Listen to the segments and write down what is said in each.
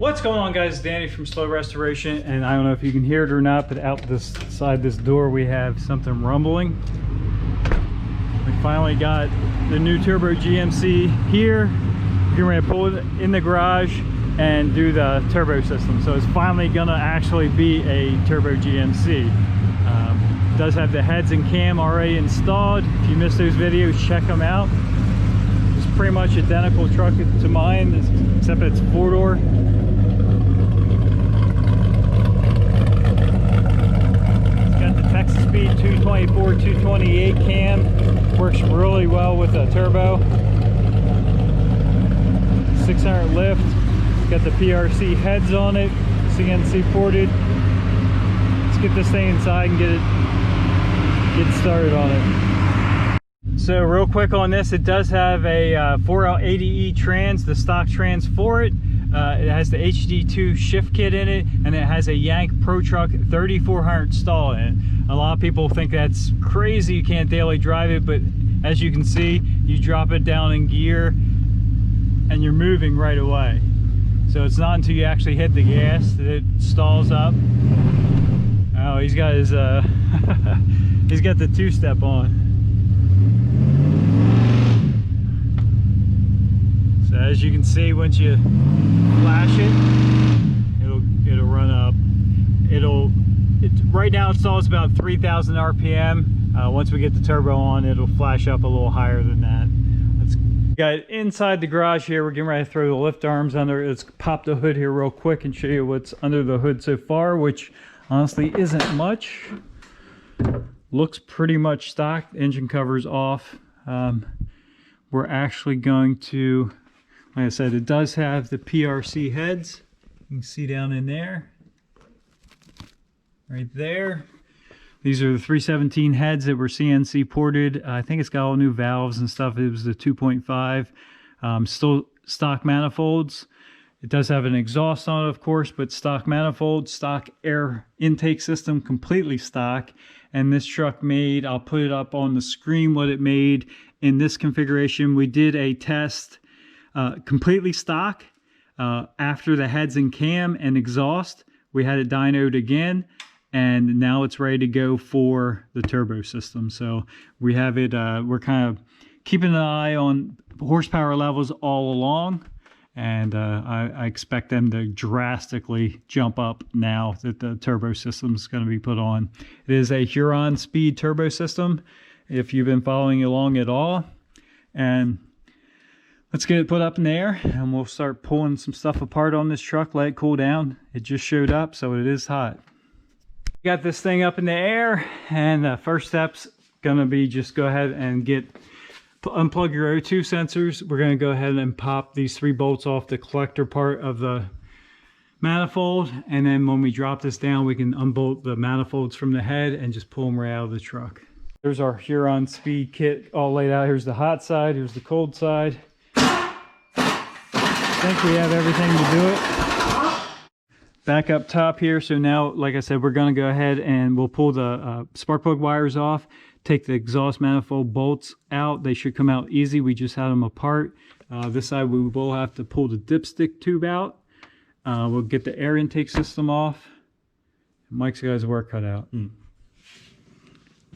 What's going on, guys? Danny from Slow Restoration, and I don't know if you can hear it or not, but out this side this door we have something rumbling. We finally got the new Turbo GMC here. We're going to pull it in the garage and do the turbo system. So it's finally gonna actually be a Turbo GMC. It does have the heads and cam already installed. If you missed those videos, check them out. It's pretty much identical truck to mine, except it's 4-door. It's got the Texas Speed 224, 228 cam. Works really well with a turbo. 600 lift. It's got the PRC heads on it, CNC ported. Let's get this thing inside and get started on it. So real quick on this, it does have a 4L80E trans, the stock trans for it. It has the HD2 shift kit in it, and it has a Yank Pro Truck 3400 stall in it. A lot of people think that's crazy, you can't daily drive it, but as you can see, you drop it down in gear and you're moving right away. So it's not until you actually hit the gas that it stalls up. Oh, he's got his he's got the two-step on. So as you can see, once you flash it, it'll run up. Right now it stalls about 3,000 RPM. Once we get the turbo on, it'll flash up a little higher than that. Got it inside the garage here. We're getting ready to throw the lift arms under. Let's pop the hood here real quick and show you what's under the hood so far, which honestly isn't much. Looks pretty much stock. Engine cover's off. We're actually going to, like I said, it does have the PRC heads. You can see down in there, right there. These are the 317 heads that were CNC ported. I think it's got all new valves and stuff. It was the 2.5. Still stock manifolds. It does have an exhaust on it, of course, but stock manifold, stock air intake system, completely stock. And this truck made, I'll put it up on the screen what it made in this configuration. We did a test completely stock after the heads and cam and exhaust. We had it dynoed again, and now it's ready to go for the turbo system. So we have it, we're kind of keeping an eye on horsepower levels all along, and I expect them to drastically jump up now that the turbo system is going to be put on. It is a Huron Speed turbo system, if you've been following along at all. And let's get it put up in the air, and we'll start pulling some stuff apart on this truck, let it cool down. It just showed up, so it is hot. Got this thing up in the air, and the first step's gonna be just go ahead and unplug your O2 sensors. We're gonna go ahead and pop these 3 bolts off the collector part of the manifold, and then when we drop this down, we can unbolt the manifolds from the head and just pull them right out of the truck. There's our Huron Speed kit all laid out. Here's the hot side, here's the cold side. I think we have everything to do it. Back up top here. So now, like I said, we're going to go ahead and we'll pull the spark plug wires off, take the exhaust manifold bolts out. They should come out easy. We just had them apart. This side we will have to pull the dipstick tube out. We'll get the air intake system off. Mike's got his work cut out.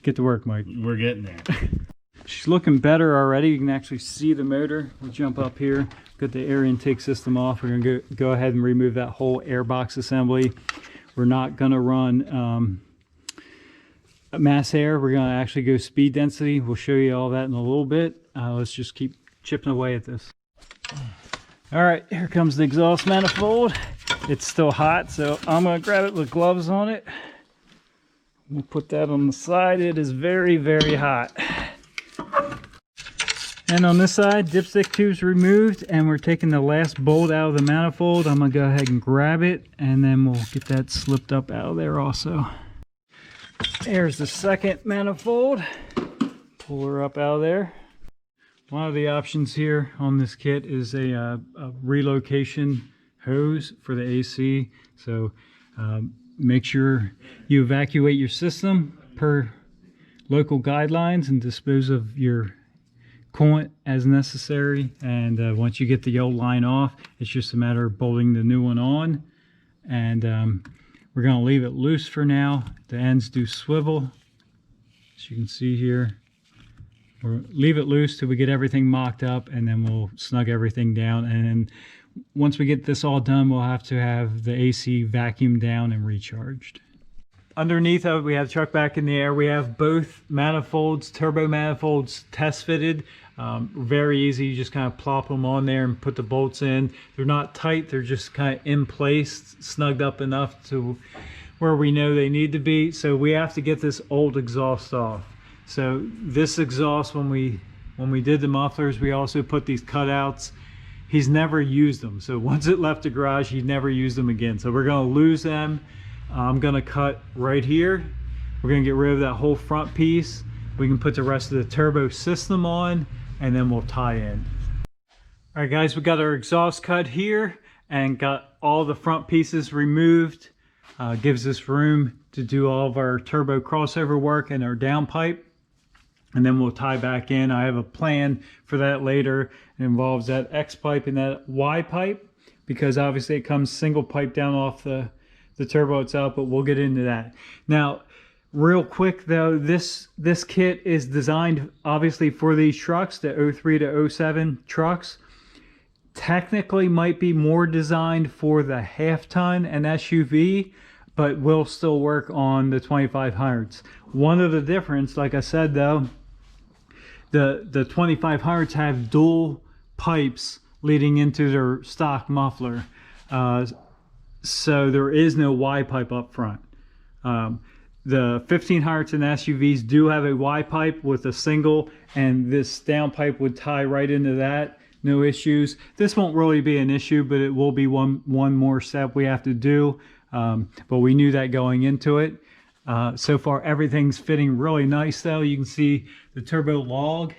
Get to work, Mike. We're getting there. She's looking better already. You can actually see the motor. We'll jump up here, get the air intake system off. We're going to go ahead and remove that whole air box assembly. We're not going to run mass air. We're going to actually go speed density. We'll show you all that in a little bit. Let's just keep chipping away at this. All right, here comes the exhaust manifold. It's still hot, so I'm going to grab it with gloves on it. We'll put that on the side. It is very, very hot. And on this side, dipstick tube's removed, and we're taking the last bolt out of the manifold. I'm gonna go ahead and grab it, and then we'll get that slipped up out of there also. There's the second manifold. Pull her up out of there. One of the options here on this kit is a relocation hose for the AC. So make sure you evacuate your system per local guidelines and dispose of your coolant as necessary. And once you get the old line off, it's just a matter of bolting the new one on. And we're going to leave it loose for now. The ends do swivel, as you can see here. We'll leave it loose till we get everything mocked up, and then we'll snug everything down. And then once we get this all done, we'll have to have the AC vacuumed down and recharged. Underneath of it, we have the truck back in the air. We have both manifolds, turbo manifolds, test fitted. Very easy. You just kind of plop them on there and put the bolts in. They're not tight. They're just kind of in place, snugged up enough to where we know they need to be. So we have to get this old exhaust off. So this exhaust, when we did the mufflers, we also put these cutouts. He's never used them. So once it left the garage, he never used them again. So we're going to lose them. I'm going to cut right here. We're going to get rid of that whole front piece. We can put the rest of the turbo system on, and then we'll tie in. All right, guys, we got our exhaust cut here and got all the front pieces removed. Gives us room to do all of our turbo crossover work and our downpipe. And then we'll tie back in. I have a plan for that later. It involves that X pipe and that Y pipe, because obviously it comes single pipe down off the turbo itself, but we'll get into that. Now, real quick though, this kit is designed obviously for these trucks, the 03 to 07 trucks. Technically might be more designed for the half ton and SUV, but will still work on the 2500s. One of the difference, like I said though, the 2500s have dual pipes leading into their stock muffler. So there is no Y pipe up front. The 1500s and SUVs do have a Y pipe with a single, and this downpipe would tie right into that. No issues. This won't really be an issue, but it will be one more step we have to do. But we knew that going into it. So far everything's fitting really nice though. You can see the turbo log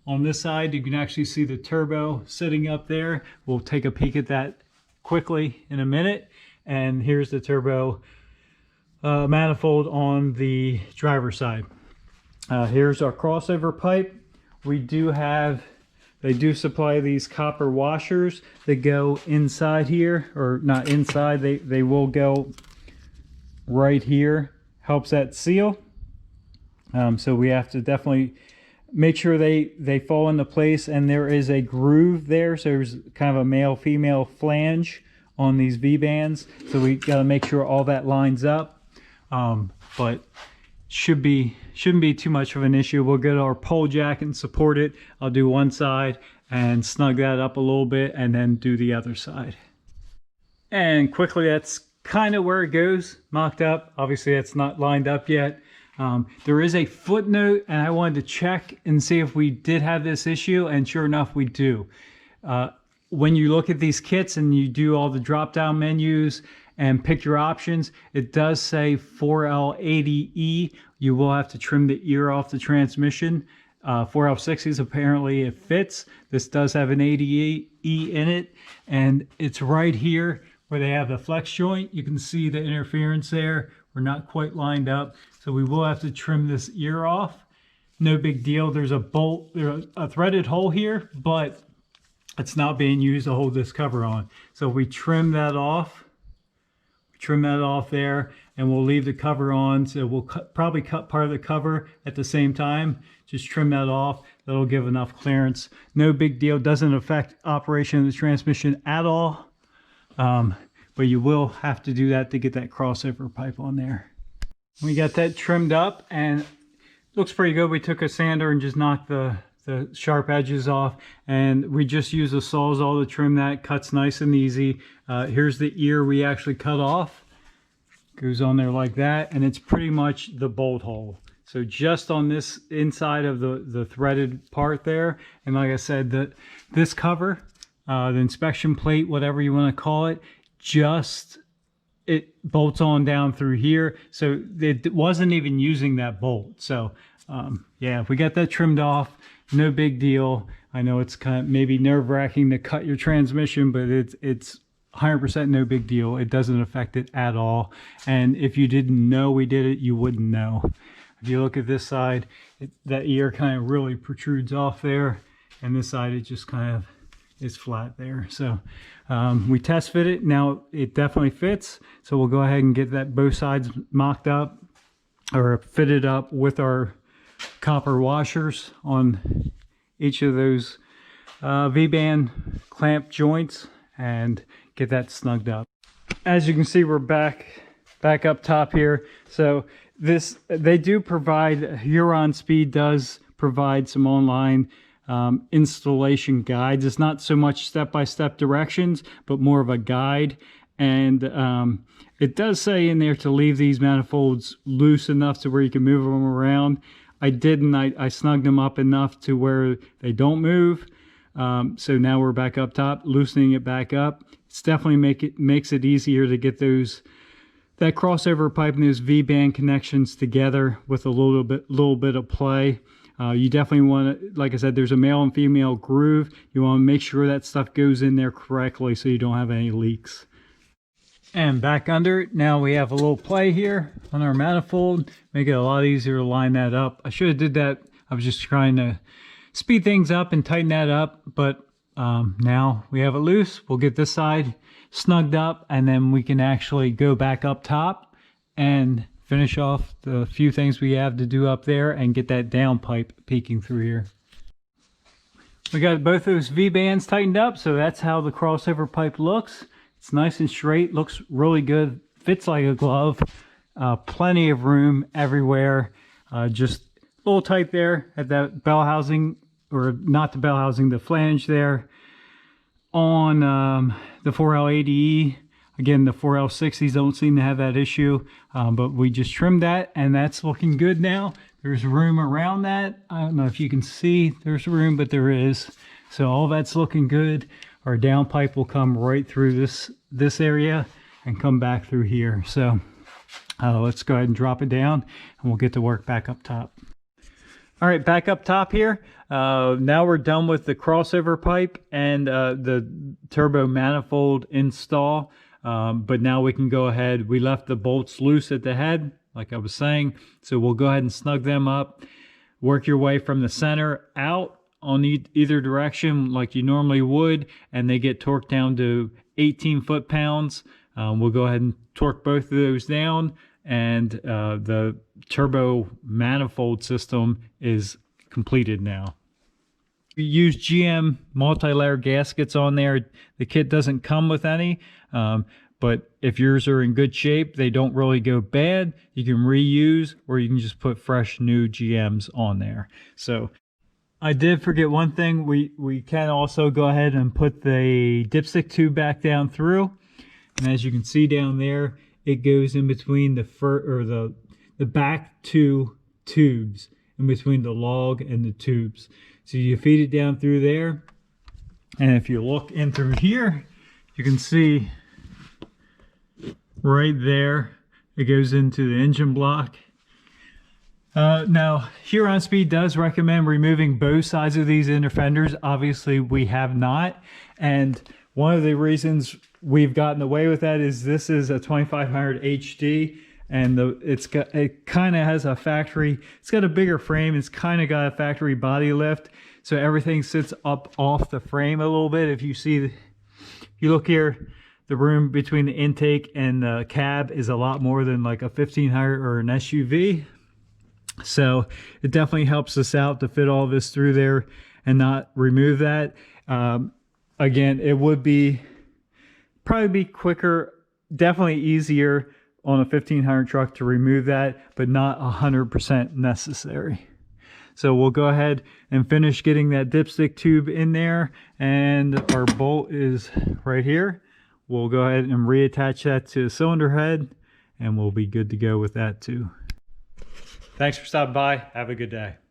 on this side. You can actually see the turbo sitting up there. We'll take a peek at that quickly in a minute. And here's the turbo manifold on the driver's side. Here's our crossover pipe. We do have, they do supply these copper washers that go inside here, or not inside, they will go right here. Helps that seal. So we have to definitely make sure they fall into place, and there is a groove there. So there's kind of a male-female flange on these V-bands. So we got to make sure all that lines up. But shouldn't be too much of an issue. We'll get our pole jack and support it. I'll do one side and snug that up a little bit, and then do the other side. And quickly, that's kind of where it goes, mocked up. Obviously that's not lined up yet. There is a footnote, and I wanted to check and see if we did have this issue, and sure enough we do. When you look at these kits and you do all the drop down menus and pick your options, it does say 4L80E. You will have to trim the ear off the transmission. 4L60s, apparently it fits. This does have an 80E in it, and it's right here where they have the flex joint. You can see the interference there. We're not quite lined up, so we will have to trim this ear off. No big deal. There's a bolt, there's a threaded hole here, but it's not being used to hold this cover on. So we trim that off. Trim that off there, and we'll leave the cover on. So we'll probably cut part of the cover at the same time. Just trim that off. That'll give enough clearance. No big deal. Doesn't affect operation of the transmission at all. But you will have to do that to get that crossover pipe on there. We got that trimmed up, and it looks pretty good. We took a sander and just knocked the sharp edges off, and we just use a Sawzall to trim that. Cuts nice and easy. Here's the ear we actually cut off. Goes on there like that, and it's pretty much the bolt hole. So just on this inside of the threaded part there, and like I said, this cover, the inspection plate, whatever you want to call it, just it bolts on down through here. So it wasn't even using that bolt. So yeah, we got that trimmed off. No big deal. I know it's kind of maybe nerve-wracking to cut your transmission, but it's 100% no big deal. It doesn't affect it at all. And if you didn't know we did it, you wouldn't know. If you look at this side, that ear kind of really protrudes off there, and this side it just kind of is flat there. So we test fit it. Now it definitely fits. So we'll go ahead and get that both sides mocked up or fitted up with our copper washers on each of those V-band clamp joints and get that snugged up. As you can see, we're back up top here. So they do provide, Huron Speed does provide some online installation guides. It's not so much step-by-step directions, but more of a guide. And it does say in there to leave these manifolds loose enough to where you can move them around. I didn't. I snugged them up enough to where they don't move. So now we're back up top, loosening it back up. It's definitely makes it easier to get that crossover pipe and those V-band connections together with a little bit of play. You definitely want to, like I said, there's a male and female groove. You want to make sure that stuff goes in there correctly so you don't have any leaks. And back under it, now we have a little play here on our manifold. Make it a lot easier to line that up. I should have did that. I was just trying to speed things up and tighten that up, but now we have it loose. We'll get this side snugged up, and then we can actually go back up top and finish off the few things we have to do up there and get that down pipe peeking through here. We got both those V-bands tightened up, so that's how the crossover pipe looks. It's nice and straight, looks really good, fits like a glove. Plenty of room everywhere. Just a little tight there at that bell housing, or not the bell housing, the flange there on the 4L80E. Again, the 4L60s don't seem to have that issue, but we just trimmed that, and that's looking good now. There's room around that. I don't know if you can see there's room, but there is. So all that's looking good. Our down pipe will come right through this area and come back through here. So let's go ahead and drop it down, and we'll get to work back up top. All right, back up top here. Now we're done with the crossover pipe and the turbo manifold install. But now we can go ahead. We left the bolts loose at the head, like I was saying. So we'll go ahead and snug them up. Work your way from the center out on either direction like you normally would, and they get torqued down to 18 foot-pounds. We'll go ahead and torque both of those down, and the turbo manifold system is completed now. We use GM multi-layer gaskets on there. The kit doesn't come with any, but if yours are in good shape, they don't really go bad. You can reuse, or you can just put fresh new GMs on there. So I did forget one thing. We can also go ahead and put the dipstick tube back down through, and as you can see down there, it goes in between the back two tubes, in between the log and the tubes. So you feed it down through there, and if you look in through here, you can see right there it goes into the engine block. Now, Huron Speed does recommend removing both sides of these inner fenders. Obviously, we have not, and one of the reasons we've gotten away with that is this is a 2500 HD, and it kind of has a factory. It's got a bigger frame. It's kind of got a factory body lift, so everything sits up off the frame a little bit. If you look here, the room between the intake and the cab is a lot more than like a 1500 or an SUV. So it definitely helps us out to fit all this through there and not remove that. Again, it would probably be quicker, definitely easier on a 1500 truck to remove that, but not 100% necessary. So we'll go ahead and finish getting that dipstick tube in there, and our bolt is right here. We'll go ahead and reattach that to the cylinder head, and we'll be good to go with that too. Thanks for stopping by. Have a good day.